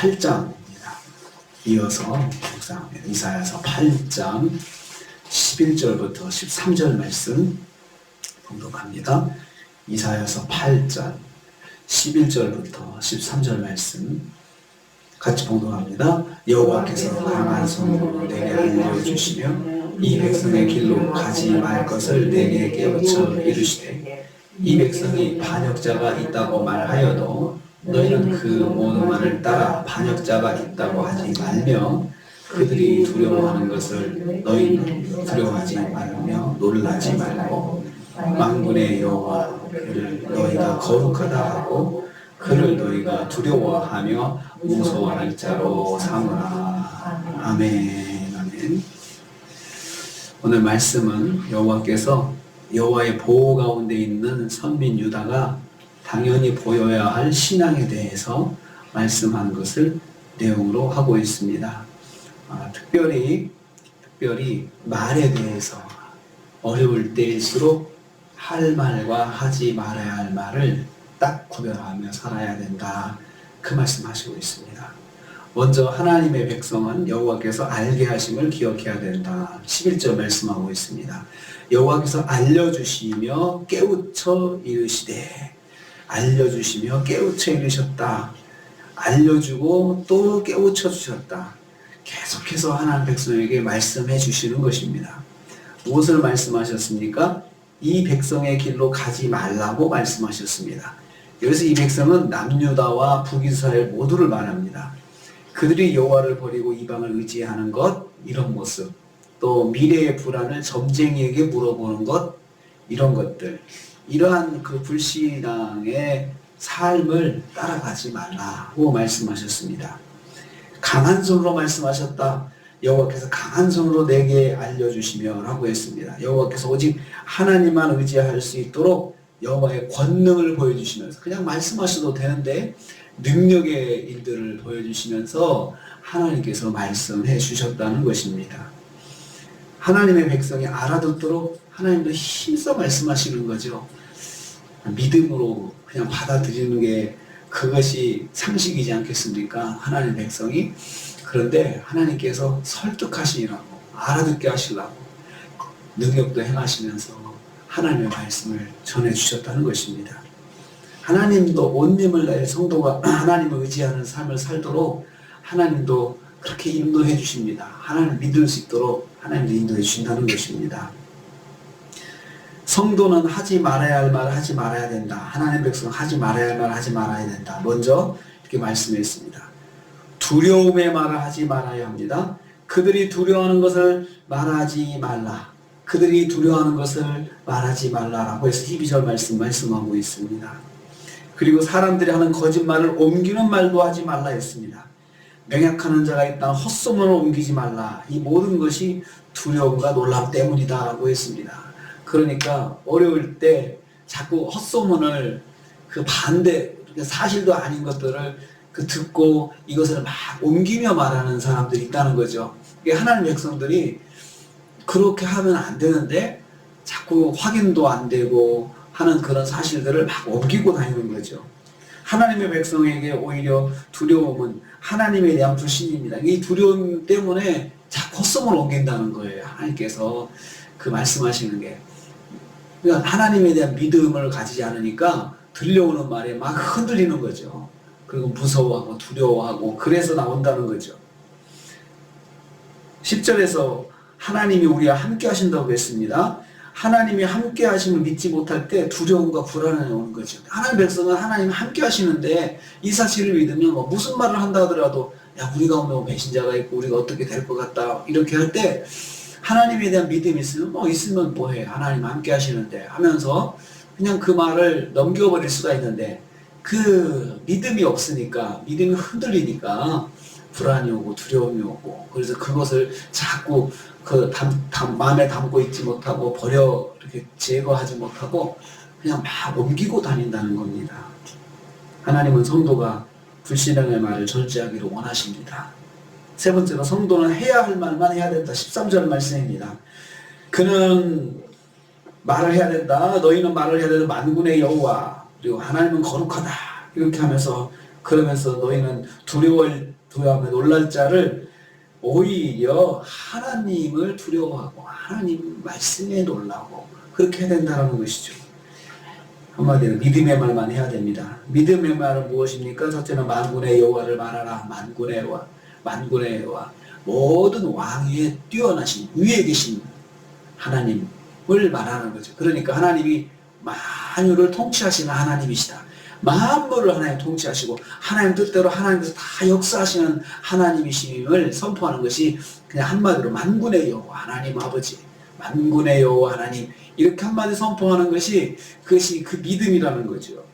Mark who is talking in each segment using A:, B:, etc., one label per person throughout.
A: 8장입니다. 이어서 묵상합니다. 이사야서 8장 11절부터 13절 말씀 봉독합니다. 이사야서 8장 11절부터 13절 말씀 같이 봉독합니다. 여호와께서 강한 손으로 내게 알려주시며 이 백성의 길로 가지 말 것을 내게 깨우쳐 이르시되 이 백성이 반역자가 있다고 말하여도 너희는 그 모든 말을 따라 반역자가 있다고 하지 말며 그들이 두려워하는 것을 너희는 두려워하지 말며 놀라지 말고 만군의 여호와 그를 너희가 거룩하다 하고 그를 너희가 두려워하며 무서워할 자로 삼으라. 아멘. 아멘. 오늘 말씀은 여호와께서 여호와의 보호 가운데 있는 선민 유다가 당연히 보여야 할 신앙에 대해서 말씀한 것을 내용으로 하고 있습니다. 특별히 말에 대해서 어려울 때일수록 할 말과 하지 말아야 할 말을 딱 구별하며 살아야 된다. 그 말씀하시고 있습니다. 먼저 하나님의 백성은 여호와께서 알게 하심을 기억해야 된다. 11절 말씀하고 있습니다. 여호와께서 알려주시며 깨우쳐 이르시되 알려주시며 깨우쳐 이르셨다. 알려주고 또 깨우쳐 주셨다. 계속해서 하나님 백성에게 말씀해 주시는 것입니다. 무엇을 말씀하셨습니까? 이 백성의 길로 가지 말라고 말씀하셨습니다. 여기서 이 백성은 남유다와 북이스라엘 모두를 말합니다. 그들이 여호와를 버리고 이방을 의지하는 것, 이런 모습, 또 미래의 불안을 점쟁이에게 물어보는 것, 이런 것들, 이러한 그 불신앙의 삶을 따라가지 말라고 말씀하셨습니다. 강한 손으로 말씀하셨다. 여호와께서 강한 손으로 내게 알려주시며 라고 했습니다. 여호와께서 오직 하나님만 의지할 수 있도록 여호와의 권능을 보여주시면서 그냥 말씀하셔도 되는데 능력의 일들을 보여주시면서 하나님께서 말씀해 주셨다는 것입니다. 하나님의 백성이 알아듣도록 하나님도 힘써 말씀하시는 거죠. 믿음으로 그냥 받아들이는 게 그것이 상식이지 않겠습니까? 하나님의 백성이. 그런데 하나님께서 설득하시라고 알아듣게 하시려고 능력도 행하시면서 하나님의 말씀을 전해주셨다는 것입니다. 하나님도 온 힘을 다해 성도가 하나님을 의지하는 삶을 살도록 하나님도 그렇게 인도해 주십니다. 하나님을 믿을 수 있도록 하나님도 인도해 주신다는 것입니다. 성도는 하지 말아야 할 말을 하지 말아야 된다. 하나님의 백성은 하지 말아야 할 말을 하지 말아야 된다. 먼저 이렇게 말씀했습니다. 두려움의 말을 하지 말아야 합니다. 그들이 두려워하는 것을 말하지 말라. 그들이 두려워하는 것을 말하지 말라라고 해서 12절 말씀하고 있습니다. 그리고 사람들이 하는 거짓말을 옮기는 말도 하지 말라 했습니다. 맹약하는 자가 있다면 헛소문을 옮기지 말라. 이 모든 것이 두려움과 놀람 때문이다라고 했습니다. 그러니까 어려울 때 자꾸 헛소문을 그 반대 사실도 아닌 것들을 듣고 이것을 막 옮기며 말하는 사람들이 있다는 거죠. 하나님 백성들이 그렇게 하면 안 되는데 자꾸 확인도 안 되고 하는 그런 사실들을 막 옮기고 다니는 거죠. 하나님의 백성에게 오히려 두려움은 하나님에 대한 불신입니다. 이 두려움 때문에 자꾸 헛소문을 옮긴다는 거예요. 하나님께서 그 말씀하시는 게. 그러니까 하나님에 대한 믿음을 가지지 않으니까 들려오는 말에 막 흔들리는 거죠. 그리고 무서워하고 두려워하고 그래서 나온다는 거죠. 10절에서 하나님이 우리와 함께 하신다고 했습니다. 하나님이 함께 하심을 믿지 못할 때 두려움과 불안이 오는 거죠. 하나님 백성은 하나님이 함께 하시는데 이 사실을 믿으면 무슨 말을 한다 하더라도 야 우리 가운데 배신자가 있고 우리가 어떻게 될 것 같다 이렇게 할 때 하나님에 대한 믿음이 있으면 있으면 뭐해 하나님 함께 하시는데 하면서 그냥 그 말을 넘겨버릴 수가 있는데 그 믿음이 없으니까 믿음이 흔들리니까 불안이 오고 두려움이 오고 그래서 그것을 자꾸 마음에 담고 있지 못하고 이렇게 제거하지 못하고 그냥 막 옮기고 다닌다는 겁니다. 하나님은 성도가 불신앙의 말을 절제하기를 원하십니다. 세 번째로 성도는 해야 할 말만 해야 된다. 13절 말씀입니다. 그는 말을 해야 된다. 너희는 말을 해야 된다. 만군의 여호와 그리고 하나님은 거룩하다. 이렇게 하면서 그러면서 너희는 두려워하며 놀랄 자를 오히려 하나님을 두려워하고 하나님 말씀에 놀라고 그렇게 해야 된다는 것이죠. 한마디로 믿음의 말만 해야 됩니다. 믿음의 말은 무엇입니까? 첫째는 만군의 여호와를 말하라. 만군의 여호와, 모든 왕위에 뛰어나신 위에 계신 하나님을 말하는 거죠. 그러니까 하나님이 만유를 통치하시는 하나님이시다. 만물을 하나님 통치하시고 하나님 뜻대로 하나님께서 다 역사하시는 하나님이심을 선포하는 것이 그냥 한마디로 만군의 여호와 하나님 아버지, 만군의 여호와 하나님, 이렇게 한마디 선포하는 것이 그것이 그 믿음이라는 거죠.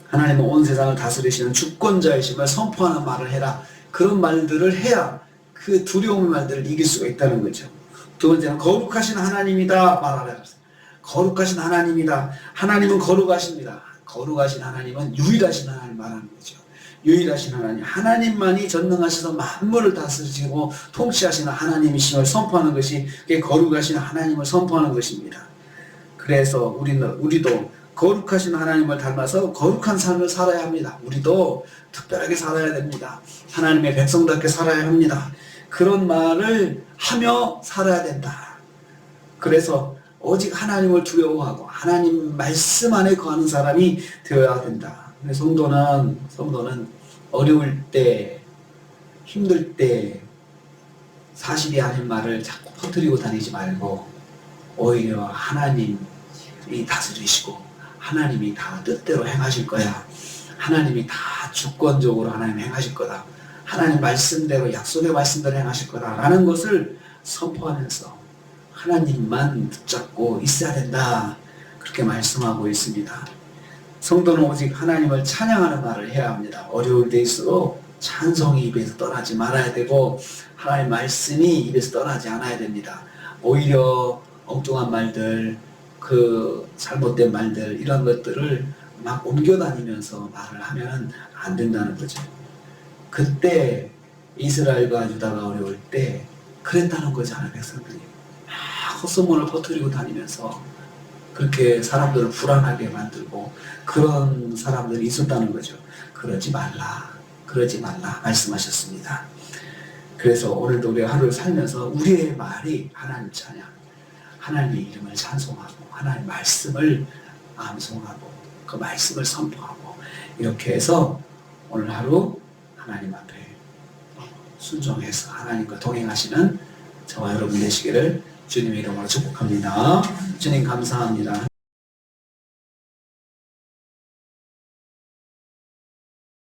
A: 하나님은 온 세상을 다스리시는 주권자이심을 선포하는 말을 해라. 그런 말들을 해야 그 두려움의 말들을 이길 수가 있다는 거죠. 두 번째는 거룩하신 하나님이다 말하라. 거룩하신 하나님이다. 하나님은 거룩하십니다. 거룩하신 하나님은 유일하신 하나님 말하는 거죠. 유일하신 하나님, 하나님만이 전능하셔서 만물을 다스리시고 통치하시는 하나님이심을 선포하는 것이 그게 거룩하신 하나님을 선포하는 것입니다. 그래서 우리도 거룩하신 하나님을 닮아서 거룩한 삶을 살아야 합니다. 우리도 특별하게 살아야 됩니다. 하나님의 백성답게 살아야 합니다. 그런 말을 하며 살아야 된다. 그래서 오직 하나님을 두려워하고 하나님 말씀 안에 거하는 사람이 되어야 된다. 성도는 어려울 때, 힘들 때 사실이 아닌 말을 자꾸 퍼뜨리고 다니지 말고 오히려 하나님이 다스리시고 하나님이 다 뜻대로 행하실 거야. 하나님이 다 주권적으로 하나님 행하실 거다. 하나님 말씀대로 약속의 말씀대로 행하실 거다. 라는 것을 선포하면서 하나님만 붙잡고 있어야 된다. 그렇게 말씀하고 있습니다. 성도는 오직 하나님을 찬양하는 말을 해야 합니다. 어려울 때일수록 찬송이 입에서 떠나지 말아야 되고 하나님 말씀이 입에서 떠나지 않아야 됩니다. 오히려 엉뚱한 말들, 그 잘못된 말들, 이런 것들을 막 옮겨다니면서 말을 하면 안 된다는 거죠. 그때 이스라엘과 유다가 어려울 때 그랬다는 거잖아요. 백성들이 막 헛소문을 퍼뜨리고 다니면서 그렇게 사람들을 불안하게 만들고 그런 사람들이 있었다는 거죠. 그러지 말라 말씀하셨습니다. 그래서 오늘도 우리가 하루를 살면서 우리의 말이 하나님 찬양, 하나님의 이름을 찬송하고 하나님 말씀을 암송하고 그 말씀을 선포하고 이렇게 해서 오늘 하루 하나님 앞에 순종해서 하나님과 동행하시는 저와 여러분 되시기를 주님의 이름으로 축복합니다. 주님 감사합니다.